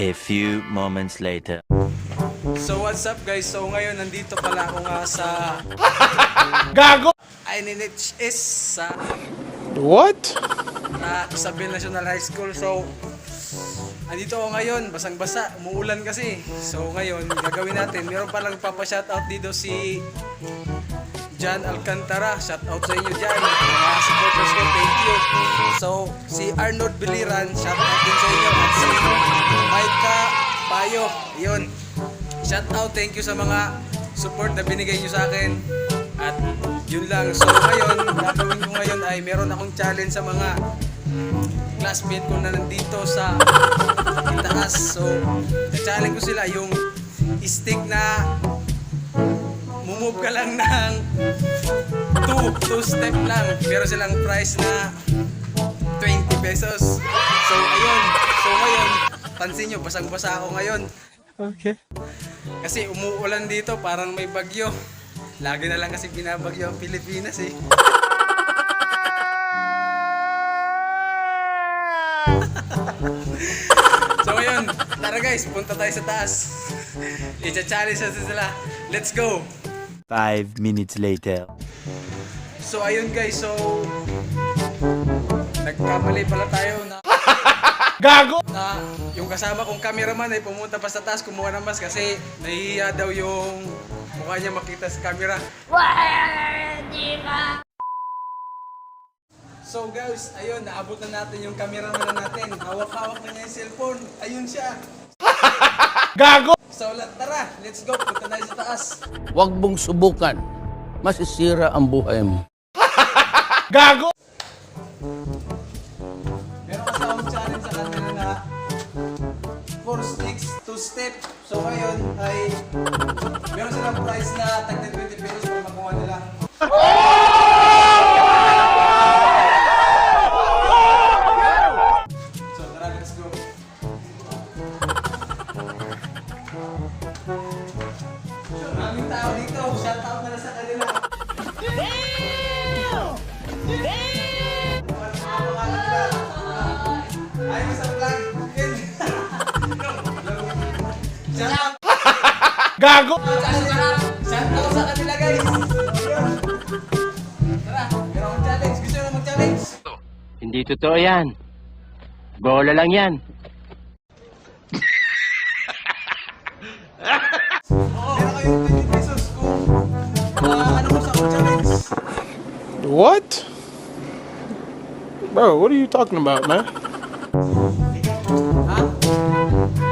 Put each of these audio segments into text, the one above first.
A few moments later. So what's up guys? So ngayon nandito pala ako nga sa Gago! INHS sa What? Isabel National High School. So andito ako ngayon, basang-basa, umuulan kasi. So ngayon, gagawin natin, meron palang papa-shoutout dito si John Alcantara. Shoutout sa inyo dyan, mga supporters ko, thank you. So si Arnold Biliran, shoutout din sa inyo. At si Maika Payo, yun. Shoutout, thank you sa mga support na binigay nyo sa akin. At yun lang. So ngayon, gagawin ko ngayon ay meron akong challenge sa mga classmate ko na nandito sa itaas. So, challenge ko sila yung stick na mumove ka lang ng 2 step lang. Meron silang price na 20 pesos. So, ayun. So, ngayon, pansin nyo, basang-basa ako ngayon. Okay. Kasi umuulan dito, parang may bagyo. Lagi na lang kasi binabagyo ang Pilipinas eh. So ngayon, tara guys, punta tayo sa taas. I-challenge natin sila. Let's go! 5 minutes later. So ayun guys, so nagkamali pala tayo na Gago! yung kasama kong cameraman ay pumunta pa sa taas kumuha ng mask kasi nahihiya daw yung mukha niya makita sa camera. So guys, ayun, naabot na natin yung cameraman natin. Hawak-hawak na niya yung cellphone. Ayun siya. Gago! So tara, let's go. Punta tayo sa taas. Huwag mong subukan. Masisira ang buhay mo. Gago! Meron kasi akong challenge sa kanila na 4 sticks, 2 step. So ngayon ay meron silang price na tag 20 pesos para makuha nila. So tara, let's go. Maraming tao dito. Shout out na lang sa kanila. Ayun sa vlog. Shout out. Gago! Shout out sa kanila guys. Ayun. Tara, meron akong challenge. Gusto nyo na mag-challenge? Hindi totoo yan. Bola lang yan. Meron kayong 20 pesos kung ano mo sa akong challenge. What? Bro, what are you talking about, man? Ha?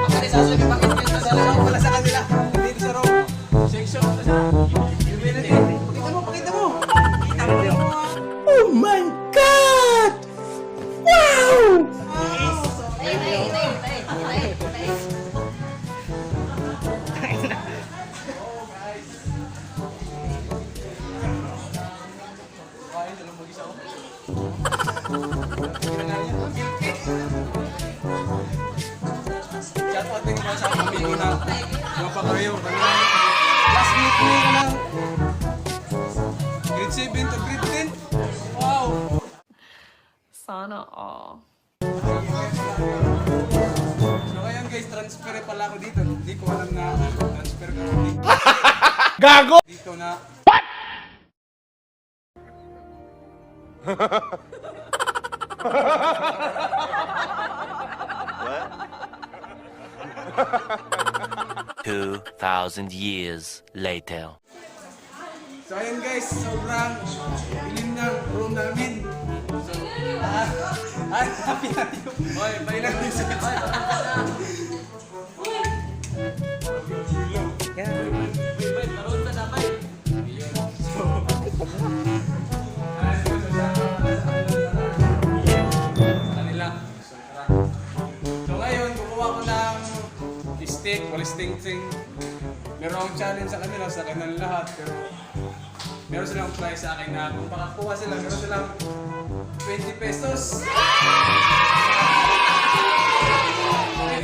Bakit sasabi, bakit kayo sasabi ako pala sa kanila? Dito sa row. Section na siya. Humility. Pakita mo, pakita mo. Pakita mo. Oh my God! Wow! Kain, dalawang mag-isa ako. Shout out din ba sa pamilya na mapakayo. Classmate ko yun lang. Grade 7 to grade 10. Wow! Sana all. So ngayon guys, transfer pala ako dito. Hindi ko alam na transfer ka dito. Gago! Dito na. 2,000 years later. So ayun guys, sobrang ilim ng room namin. So, happy na yun. Oy, bay lang yung sa So ngayon, kukuha ko ng stick, walis ting-ting. Meron akong challenge sa kanila, sa kanilang lahat. Pero meron silang price sa akin na kung makakuha sila, meron silang 20 pesos. 20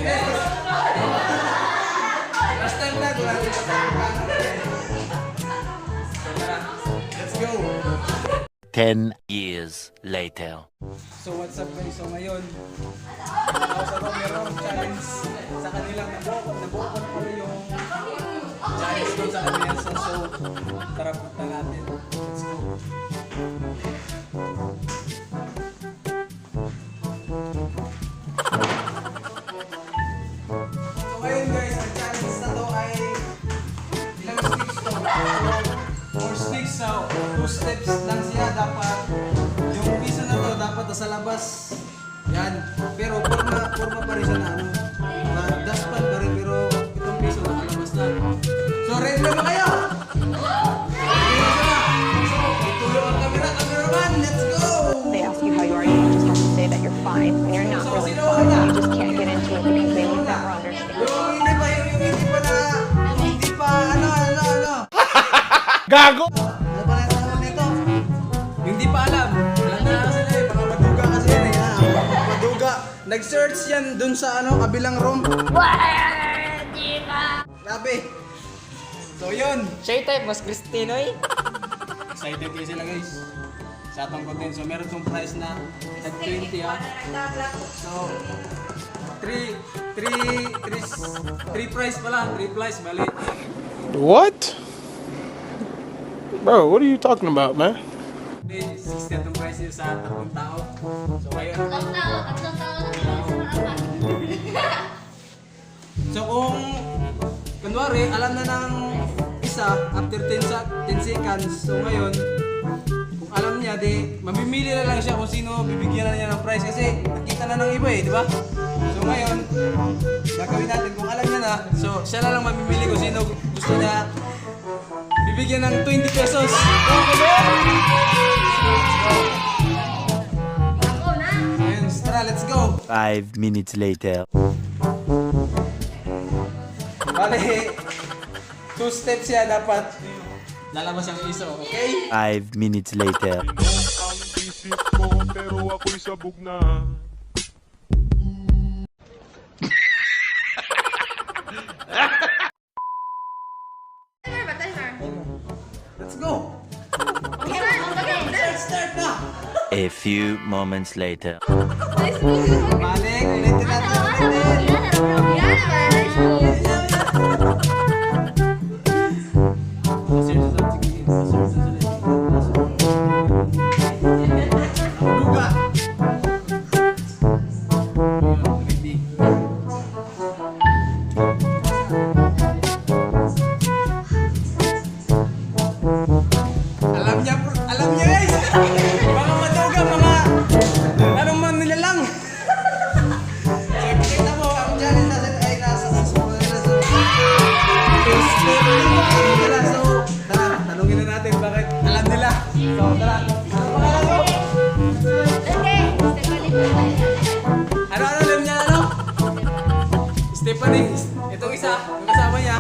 pesos. Last time na, wala din sa so tara, let's go. 10 years later. So what's up guys? So ngayon, sa merong challenge sa kanilang nabuo pala yung challenge doon sa kanilang so tara punta natin. Let's go. So ngayon guys, ang challenge na to ay ilang sticks to? 4 sticks, so 2 steps lang siya dapat. Yung piso na to dapat nasa labas. Yan. Pero forma pa rin siya na ano. Na dustpan pa rin pero itong piso nakalabas na. So ready na ba kayo? Ready na sila. So ituloy ang cameraman. Let's go! They ask you how you are, you just have to say that you're fine when you're not really fine. You just can't get into it because they will never understand. Yung hindi pa ano. Gago! Ano pala yung tawag nito? Yung di pa alam. Alam na kasi na mga maduga kasi yan eh. Mga maduga. Nag-search yan dun sa ano, kabilang room. Grabe. So yun. Siya yung type, mas Cristino eh. Excited kayo sila guys. Sa atong content. So meron tong price na at 20 ha. So 3 price pala. 3 price bali. What? Bro, what are you talking about, man? 60 atong price yun sa tatlong tao. So ngayon. So kung kunwari alam na ng isa after 10 seconds. So ngayon kung alam niya di mamimili na lang siya kung sino bibigyan na niya ng prize kasi nakita na ng iba eh, di ba? So ngayon gagawin natin kung alam niya na. So siya na lang mamimili kung sino gusto niya bibigyan ng 20 pesos. Ayun, tara, let's go. 5 minutes later. Bale, 2 steps yan dapat lalabas ang iso, okay? 5 minutes later. Ang isip mo pero ako'y sabog na. Let's go! Start na! A few moments later. Balik, ulitin natin, ulitin! Duga! Alam niya guys! Mga maduga, mga anong man nila lang. So, kita mo, ang challenge natin ay nasa susunod nila. So, nila. So, tara, tanungin na natin bakit alam nila. So, tara, ano pangalan mo? Ano alam niya, ano? Stephanie. Itong isa, yung kasama niya.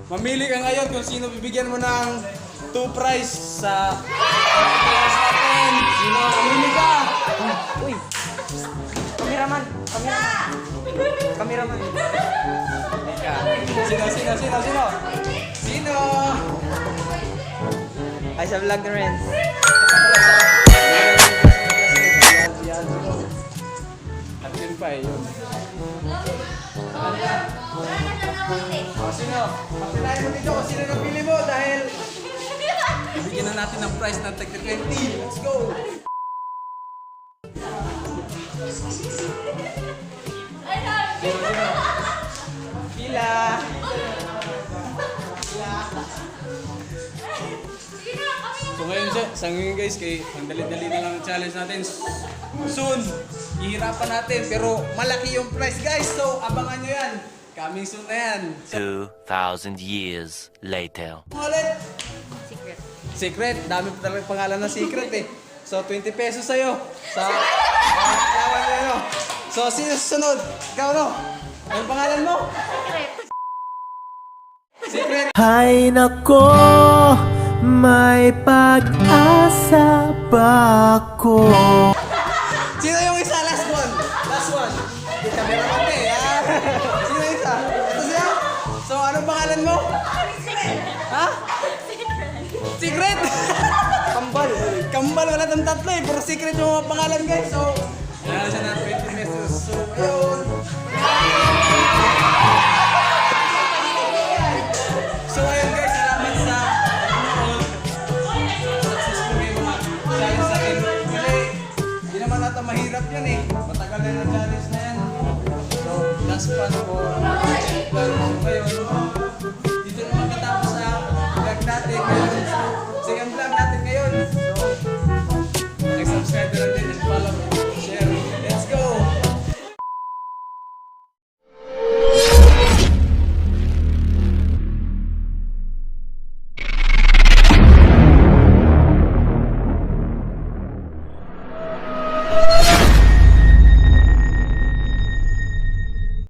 Mamili ka ngayon kung sino bibigyan mo ng 2 prize sa prize natin. Sino? Mamili ka! Uy! Kameraman! Teka. Sino? Sino? Ay, sa vlog na rin. At yun pa eh, yun. Sino? Pagpinahin mo dito kung sino napili mo dahil bibigyan na natin ng prize ng tag 20. Let's go! Sino? Pila! So ngayon sa ngayon guys, kay ang dali-dali na lang ang challenge natin. Soon, ihirapan natin pero malaki yung prize guys. So abangan nyo yan. Coming soon na yan. 2,000 years later. Ulit! Secret. Dami pa talagang pangalan ng secret eh. So 20 pesos sa'yo. Sa lawan nyo. So sino susunod? Ikaw no? Anong pangalan mo? Secret. Hay nako, may pag-asa ba ako? Sino yung isa? Last one. Last secret! Kambal. Kambal wala tang tatlo eh. Puro secret yung mga pangalan guys. So, nanalo siya ng 20 pesos. So, ayun. So, ayun guys. Salamat sa panonood. Successful yung mga challenge natin. Kasi, hindi naman nata mahirap yun eh. Matagal na yung challenge na yan. So, last fun po. So, ngayon, dito naman katapos sa vlog natin ngayon. So, second vlog natin ngayon. So, mag-subscribe na lang din